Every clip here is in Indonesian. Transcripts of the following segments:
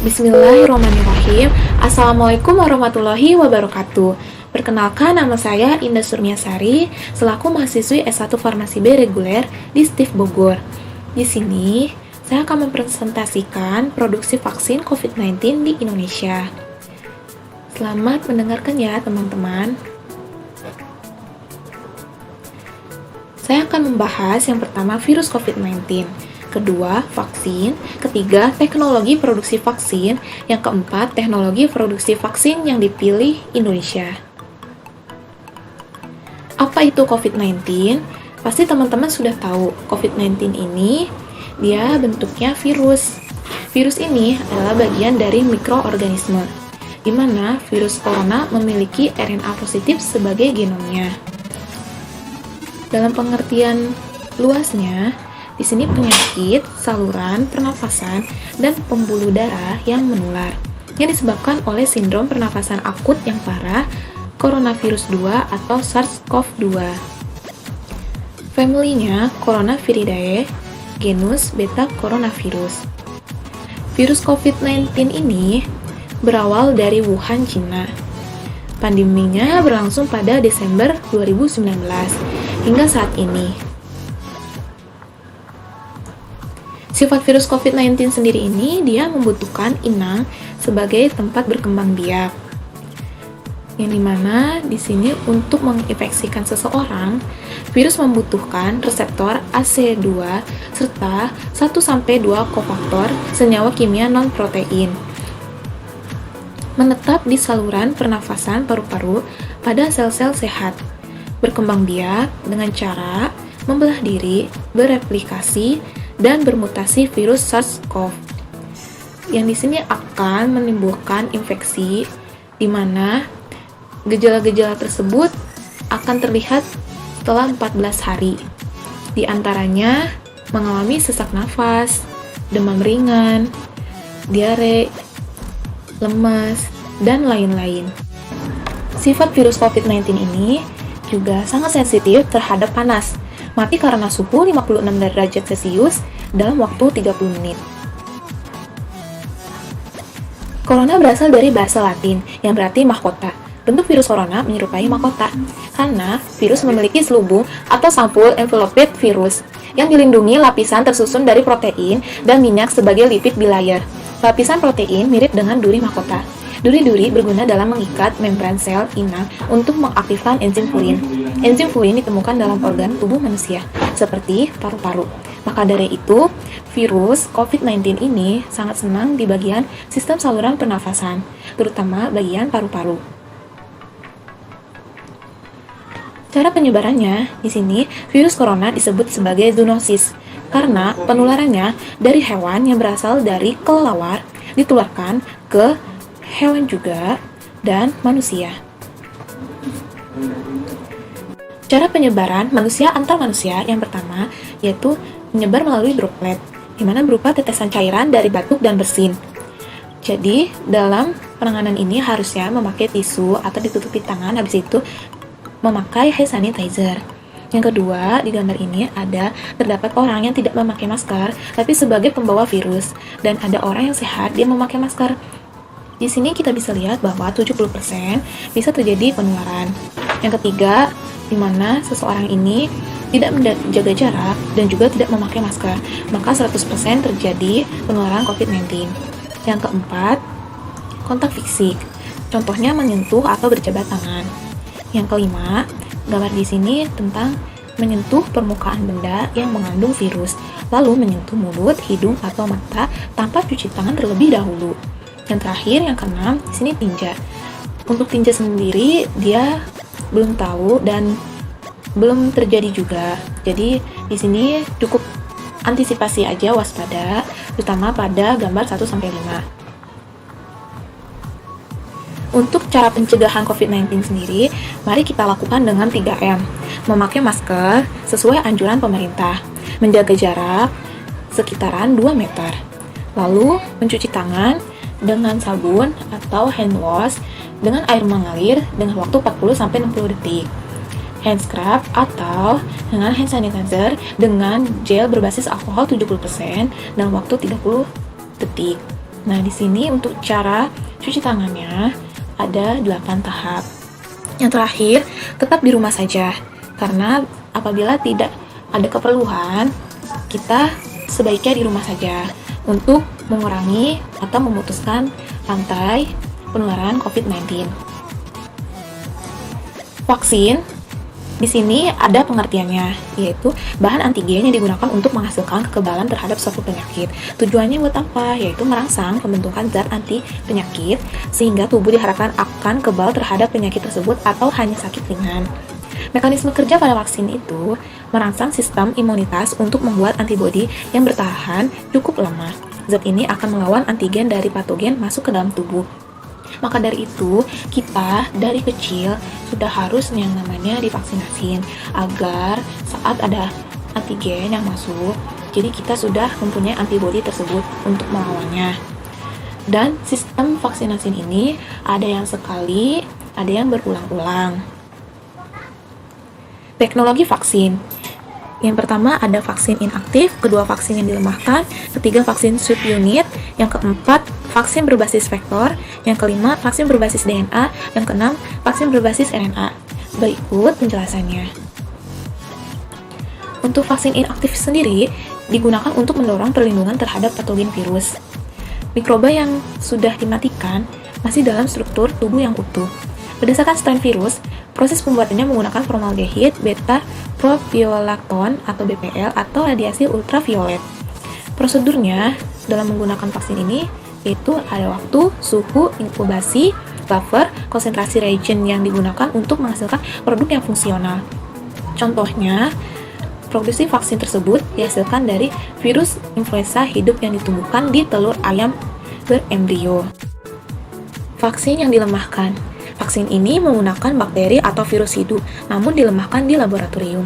Bismillahirrahmanirrahim. Assalamualaikum warahmatullahi wabarakatuh. Perkenalkan, nama saya Indah Surmiasari, selaku mahasiswi S1 Farmasi B reguler di STIF Bogor. Di sini, saya akan mempresentasikan produksi vaksin COVID-19 di Indonesia. Selamat mendengarkan ya, teman-teman. Saya akan membahas yang pertama virus COVID-19, kedua, vaksin, ketiga, teknologi produksi vaksin, yang keempat, teknologi produksi vaksin yang dipilih Indonesia. Apa itu COVID-19? Pasti teman-teman sudah tahu, COVID-19 ini, dia bentuknya virus. Virus ini adalah bagian dari mikroorganisme, di mana virus corona memiliki RNA positif sebagai genomnya. Dalam pengertian luasnya, di sini penyakit saluran pernafasan dan pembuluh darah yang menular yang disebabkan oleh sindrom pernafasan akut yang parah coronavirus 2 atau SARS-CoV-2. Family-nya Coronaviridae, genus Beta Coronavirus. Virus COVID-19 ini berawal dari Wuhan, Cina. Pandeminya berlangsung pada Desember 2019 hingga saat ini. Sifat virus COVID-19 sendiri ini, dia membutuhkan inang sebagai tempat berkembang biak. Yang dimana di sini untuk menginfeksikan seseorang, virus membutuhkan reseptor AC2 serta 1-2 kofaktor senyawa kimia non-protein. Menetap di saluran pernafasan paru-paru pada sel-sel sehat. Berkembang biak dengan cara membelah diri, bereplikasi, dan bermutasi virus SARS-CoV. Yang di sini akan menimbulkan infeksi, di mana gejala-gejala tersebut akan terlihat setelah 14 hari. Di antaranya mengalami sesak nafas, demam ringan, diare, lemas, dan lain-lain. Sifat virus COVID-19 ini juga sangat sensitif terhadap panas, mati karena suhu 56 derajat Celcius dalam waktu 30 menit. Corona berasal dari bahasa Latin yang berarti mahkota. Bentuk virus corona menyerupai mahkota karena virus memiliki selubung atau sampul enveloped virus yang dilindungi lapisan tersusun dari protein dan minyak sebagai lipid bilayer. Lapisan protein mirip dengan duri mahkota. Duri-duri berguna dalam mengikat membran sel inang untuk mengaktifkan enzim furin. Enzim furin ditemukan dalam organ tubuh manusia, seperti paru-paru. Maka dari itu, virus COVID-19 ini sangat senang di bagian sistem saluran pernafasan, terutama bagian paru-paru. Cara penyebarannya, di sini virus corona disebut sebagai zoonosis, karena penularannya dari hewan yang berasal dari kelelawar ditularkan ke hewan juga, dan manusia. Cara penyebaran manusia antar manusia yang pertama yaitu menyebar melalui droplet, di mana berupa tetesan cairan dari batuk dan bersin. Jadi, dalam penanganan ini harusnya memakai tisu atau ditutupi tangan, habis itu memakai hand sanitizer. Yang kedua, di gambar ini terdapat orang yang tidak memakai masker, tapi sebagai pembawa virus, dan ada orang yang sehat, dia memakai masker. Di sini kita bisa lihat bahwa 70% bisa terjadi penularan. Yang ketiga, di mana seseorang ini tidak menjaga jarak dan juga tidak memakai masker, maka 100% terjadi penularan COVID-19. Yang keempat, kontak fisik. Contohnya menyentuh atau berjabat tangan. Yang kelima, gambar di sini tentang menyentuh permukaan benda yang mengandung virus, lalu menyentuh mulut, hidung, atau mata tanpa cuci tangan terlebih dahulu. Yang terakhir, yang keenam, di sini tinja. Untuk tinja sendiri, dia belum tahu dan belum terjadi juga. Jadi, di sini cukup antisipasi aja, waspada, terutama pada gambar 1-5. Untuk cara pencegahan COVID-19 sendiri, mari kita lakukan dengan 3M. Memakai masker sesuai anjuran pemerintah, menjaga jarak sekitaran 2 meter, lalu mencuci tangan dengan sabun atau hand wash dengan air mengalir dengan waktu 40-60 detik. Hand scrub atau dengan hand sanitizer dengan gel berbasis alkohol 70% dalam waktu 30 detik. Nah, di sini untuk cara cuci tangannya ada 8 tahap. Yang terakhir, tetap di rumah saja. Karena apabila tidak ada keperluan, kita sebaiknya di rumah saja untuk mengurangi atau memutuskan rantai penularan COVID-19. Vaksin di sini ada pengertiannya, yaitu bahan antigen yang digunakan untuk menghasilkan kekebalan terhadap suatu penyakit. Tujuannya buat apa? Yaitu merangsang pembentukan zat anti penyakit sehingga tubuh diharapkan akan kebal terhadap penyakit tersebut atau hanya sakit ringan. Mekanisme kerja pada vaksin itu merangsang sistem imunitas untuk membuat antibodi yang bertahan cukup lama. Zat ini akan melawan antigen dari patogen masuk ke dalam tubuh. Maka dari itu, kita dari kecil sudah harus yang namanya divaksinasi agar saat ada antigen yang masuk, jadi kita sudah mempunyai antibodi tersebut untuk melawannya. Dan sistem vaksinasi ini ada yang sekali, ada yang berulang-ulang. Teknologi vaksin. Yang pertama ada vaksin inaktif, kedua vaksin yang dilemahkan, ketiga vaksin subunit, yang keempat vaksin berbasis vektor, yang kelima vaksin berbasis DNA, yang keenam vaksin berbasis RNA. Berikut penjelasannya. Untuk vaksin inaktif sendiri digunakan untuk mendorong perlindungan terhadap patogen virus. Mikroba yang sudah dimatikan masih dalam struktur tubuh yang utuh. Berdasarkan strain virus, proses pembuatannya menggunakan formaldehid, beta-propiolactone atau BPL atau radiasi ultraviolet. Prosedurnya dalam menggunakan vaksin ini yaitu ada waktu, suhu, inkubasi, buffer, konsentrasi reagen yang digunakan untuk menghasilkan produk yang fungsional. Contohnya, produksi vaksin tersebut dihasilkan dari virus influenza hidup yang ditumbuhkan di telur ayam berembrio. Vaksin yang dilemahkan. Vaksin ini menggunakan bakteri atau virus hidup, namun dilemahkan di laboratorium.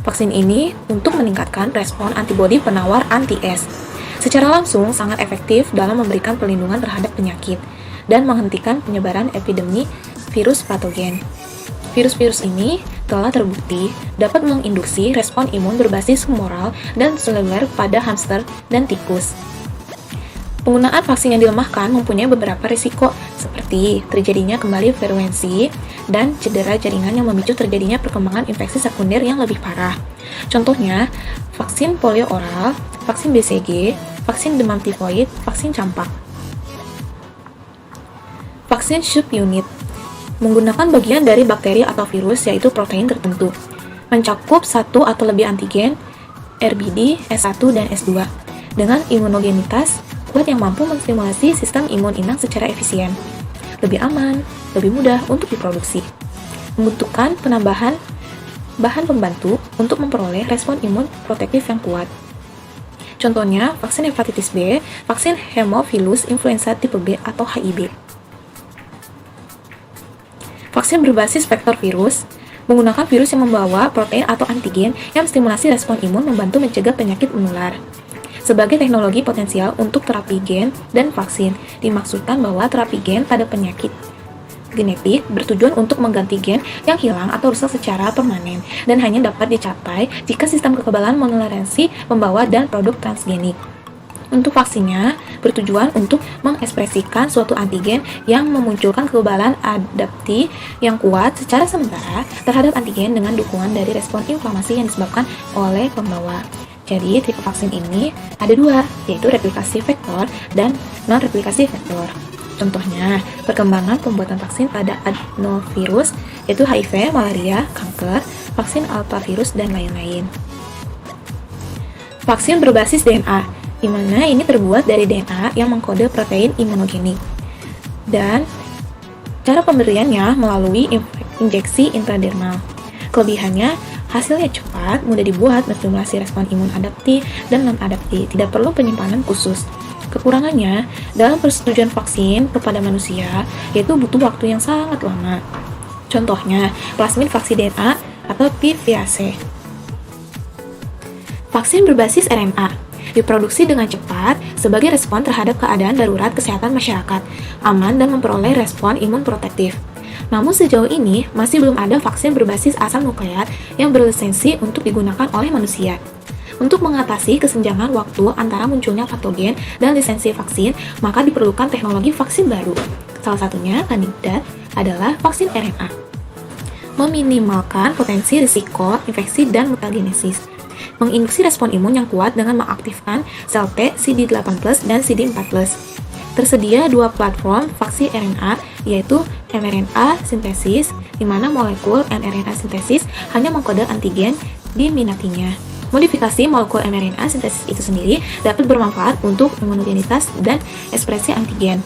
Vaksin ini untuk meningkatkan respon antibodi penawar anti-S. Secara langsung sangat efektif dalam memberikan perlindungan terhadap penyakit dan menghentikan penyebaran epidemi virus patogen. Virus-virus ini telah terbukti dapat menginduksi respon imun berbasis humoral dan seluler pada hamster dan tikus. Penggunaan vaksin yang dilemahkan mempunyai beberapa risiko seperti terjadinya kembali virulensi dan cedera jaringan yang memicu terjadinya perkembangan infeksi sekunder yang lebih parah. Contohnya, vaksin polio oral, vaksin BCG, vaksin demam tifoid, vaksin campak. Vaksin subunit menggunakan bagian dari bakteri atau virus yaitu protein tertentu. Mencakup satu atau lebih antigen, RBD, S1, dan S2 dengan imunogenitas kuat yang mampu menstimulasi sistem imun inang secara efisien, lebih aman, lebih mudah untuk diproduksi, membutuhkan penambahan bahan pembantu untuk memperoleh respon imun protektif yang kuat. Contohnya, vaksin hepatitis B, vaksin Haemophilus influenza tipe B atau HIB. Vaksin berbasis vektor virus menggunakan virus yang membawa protein atau antigen yang menstimulasi respon imun membantu mencegah penyakit menular. Sebagai teknologi potensial untuk terapi gen dan vaksin, dimaksudkan bahwa terapi gen pada penyakit genetik bertujuan untuk mengganti gen yang hilang atau rusak secara permanen dan hanya dapat dicapai jika sistem kekebalan monovalensi membawa dan produk transgenik. Untuk vaksinnya bertujuan untuk mengekspresikan suatu antigen yang memunculkan kekebalan adaptif yang kuat secara sementara terhadap antigen dengan dukungan dari respon inflamasi yang disebabkan oleh pembawa. Jadi, tipe vaksin ini ada dua, yaitu replikasi vektor dan non-replikasi vektor. Contohnya, perkembangan pembuatan vaksin pada adenovirus, yaitu HIV, malaria, kanker, vaksin alpavirus, dan lain-lain. Vaksin berbasis DNA, di mana ini terbuat dari DNA yang mengkode protein imunogenik. Dan cara pemberiannya melalui injeksi intradermal. Kelebihannya, hasilnya cepat, mudah dibuat, menstimulasi respon imun adaptif dan non-adaptif, tidak perlu penyimpanan khusus. Kekurangannya, dalam persetujuan vaksin kepada manusia, yaitu butuh waktu yang sangat lama. Contohnya, plasmid vaksin DNA atau PVAC. Vaksin berbasis RNA diproduksi dengan cepat sebagai respon terhadap keadaan darurat kesehatan masyarakat, aman dan memperoleh respon imun protektif. Namun sejauh ini masih belum ada vaksin berbasis asam nukleat yang berlisensi untuk digunakan oleh manusia. Untuk mengatasi kesenjangan waktu antara munculnya patogen dan lisensi vaksin, maka diperlukan teknologi vaksin baru. Salah satunya kandidat adalah vaksin RNA. Meminimalkan potensi risiko infeksi dan mutagenesis. Menginduksi respon imun yang kuat dengan mengaktifkan sel T, CD8+, dan CD4+. Tersedia dua platform vaksin RNA, yaitu mRNA sintesis, di mana molekul mRNA sintesis hanya mengkode antigen diminatinya. Modifikasi molekul mRNA sintesis itu sendiri dapat bermanfaat untuk imunogenitas dan ekspresi antigen.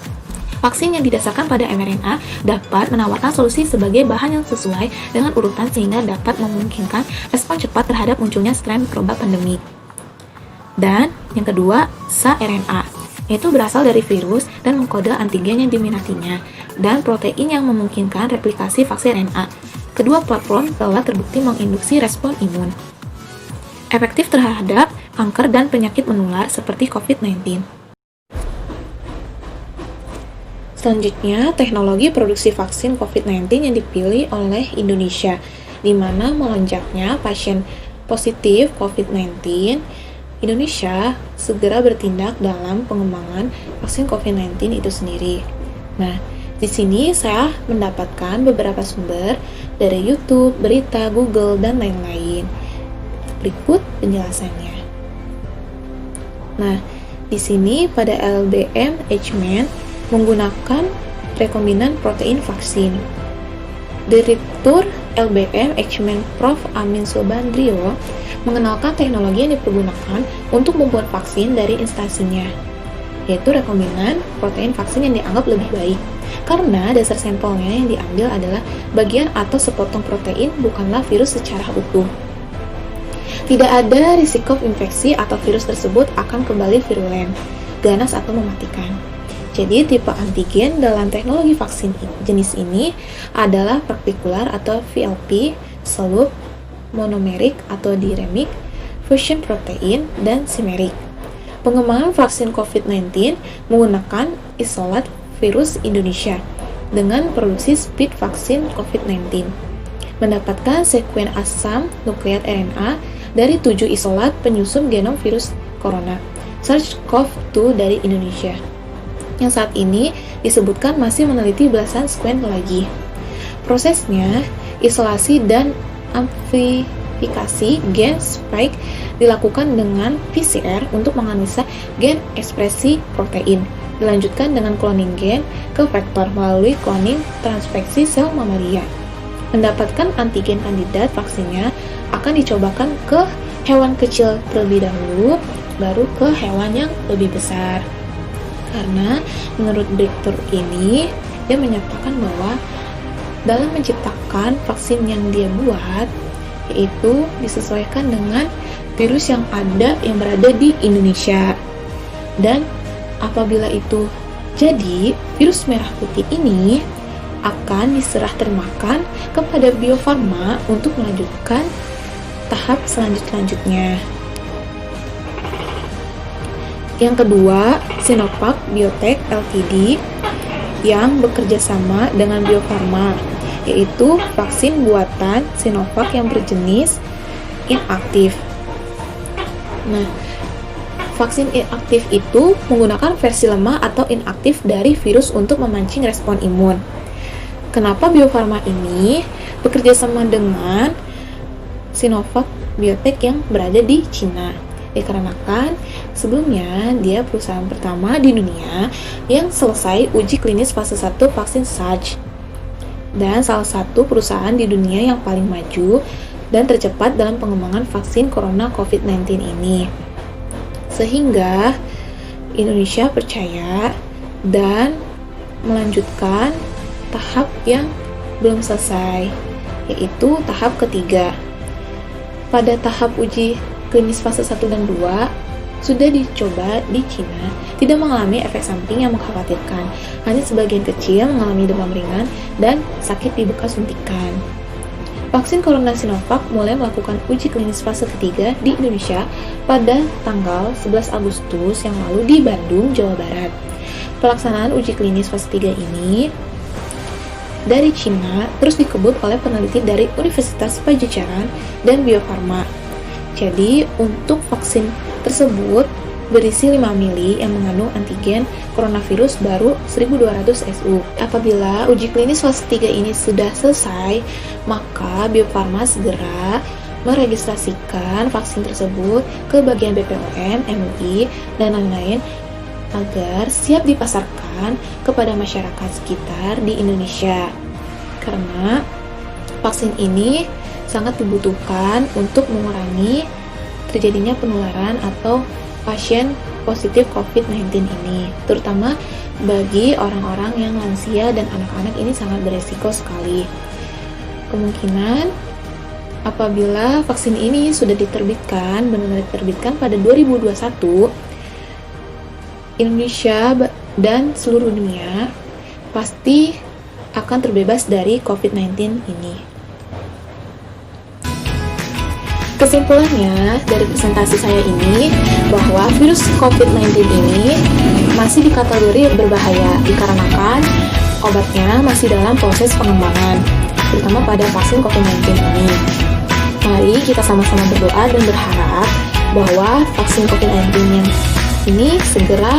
Vaksin yang didasarkan pada mRNA dapat menawarkan solusi sebagai bahan yang sesuai dengan urutan sehingga dapat memungkinkan respon cepat terhadap munculnya strain mikroba pandemi. Dan yang kedua, saRNA, yaitu berasal dari virus dan mengkode antigen yang diminatinya dan protein yang memungkinkan replikasi vaksin RNA. Kedua platform telah terbukti menginduksi respon imun efektif terhadap kanker dan penyakit menular seperti COVID-19. Selanjutnya, teknologi produksi vaksin COVID-19 yang dipilih oleh Indonesia, di mana melonjaknya pasien positif COVID-19, Indonesia segera bertindak dalam pengembangan vaksin COVID-19 itu sendiri. Nah, di sini saya mendapatkan beberapa sumber dari YouTube, berita, Google, dan lain-lain. Berikut penjelasannya. Nah, di sini pada LBM H-Man menggunakan rekombinan protein vaksin. Direktur LBM H-Man Prof. Amin Subandrio mengenalkan teknologi yang dipergunakan untuk membuat vaksin dari instansinya, yaitu rekombinan protein vaksin yang dianggap lebih baik, karena dasar sampelnya yang diambil adalah bagian atau sepotong protein, bukanlah virus secara utuh. Tidak ada risiko infeksi atau virus tersebut akan kembali virulen, ganas atau mematikan. Jadi tipe antigen dalam teknologi vaksin jenis ini adalah partikular atau VLP, solub, monomerik atau diremic, fusion protein, dan simerik. Pengembangan vaksin COVID-19 menggunakan isolat virus Indonesia dengan produksi speed vaksin COVID-19, mendapatkan sekuen asam nukleat RNA dari 7 isolat penyusun genom virus corona, SARS-CoV-2 dari Indonesia, yang saat ini disebutkan masih meneliti belasan sekuen lagi. Prosesnya, isolasi dan amplifikasi gen spike dilakukan dengan PCR untuk menganalisa gen ekspresi protein. Dilanjutkan dengan cloning gen ke vektor melalui cloning transfeksi sel mamalia. Mendapatkan antigen kandidat vaksinnya akan dicobakan ke hewan kecil terlebih dahulu, baru ke hewan yang lebih besar. Karena menurut direktur ini, dia menyatakan bahwa dalam menciptakan vaksin yang dia buat, yaitu disesuaikan dengan virus yang berada di Indonesia. Dan apabila itu jadi, virus merah putih ini akan diserah terimakan kepada Bio Farma untuk melanjutkan tahap selanjutnya. Yang kedua, Sinovac Biotech Ltd yang bekerja sama dengan Bio Farma, yaitu vaksin buatan Sinovac yang berjenis inaktif. Nah, vaksin inaktif itu menggunakan versi lemah atau inaktif dari virus untuk memancing respon imun. Kenapa Bio Farma ini bekerja sama dengan Sinovac Biotech yang berada di Cina? Dikarenakan sebelumnya dia perusahaan pertama di dunia yang selesai uji klinis fase 1 vaksin SARS, dan salah satu perusahaan di dunia yang paling maju dan tercepat dalam pengembangan vaksin corona COVID-19 ini. Sehingga Indonesia percaya dan melanjutkan tahap yang belum selesai, yaitu tahap ketiga. Pada tahap uji klinis fase 1 dan 2 sudah dicoba di Cina, tidak mengalami efek samping yang mengkhawatirkan. Hanya sebagian kecil mengalami demam ringan dan sakit di bekas suntikan. Vaksin corona Sinovac mulai melakukan uji klinis fase ketiga di Indonesia pada tanggal 11 Agustus yang lalu di Bandung, Jawa Barat. Pelaksanaan uji klinis fase 3 ini dari Cina terus dikebut oleh peneliti dari Universitas Pajajaran dan Bio Farma. Jadi, untuk vaksin tersebut berisi 5 mili yang mengandung antigen coronavirus baru 1200 SU. Apabila uji klinis fase 3 ini sudah selesai, maka Bio Farma segera meregistrasikan vaksin tersebut ke bagian BPOM, MUI, dan lain-lain agar siap dipasarkan kepada masyarakat sekitar di Indonesia. Karena vaksin ini sangat dibutuhkan untuk mengurangi terjadinya penularan atau pasien positif COVID-19 ini, terutama bagi orang-orang yang lansia dan anak-anak ini sangat beresiko sekali. Kemungkinan apabila vaksin ini sudah diterbitkan, benar-benar diterbitkan pada 2021, Indonesia dan seluruh dunia pasti akan terbebas dari COVID-19 ini. Kesimpulannya dari presentasi saya ini bahwa virus COVID-19 ini masih dikategori berbahaya dikarenakan obatnya masih dalam proses pengembangan, terutama pada vaksin COVID-19 ini. Mari kita sama-sama berdoa dan berharap bahwa vaksin COVID-19 yang ini segera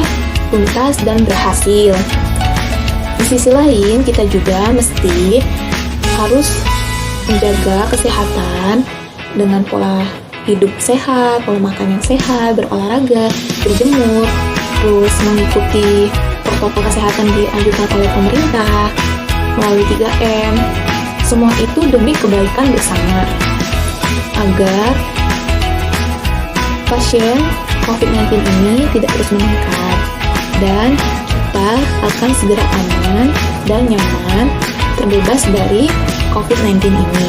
tuntas dan berhasil. Di sisi lain, kita juga mesti harus menjaga kesehatan dengan pola hidup sehat, pola makan yang sehat, berolahraga, berjemur, terus mengikuti protokol kesehatan dianjurkan oleh pemerintah melalui 3M. Semua itu demi kebaikan bersama agar pasien COVID-19 ini tidak terus meningkat dan kita akan segera aman dan nyaman terbebas dari COVID-19 ini.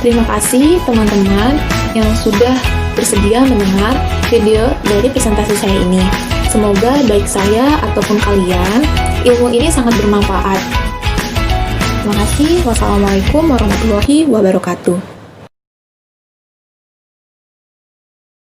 Terima kasih teman-teman yang sudah bersedia mendengar video dari presentasi saya ini. Semoga baik saya ataupun kalian, ilmu ini sangat bermanfaat. Terima kasih. Wassalamualaikum warahmatullahi wabarakatuh.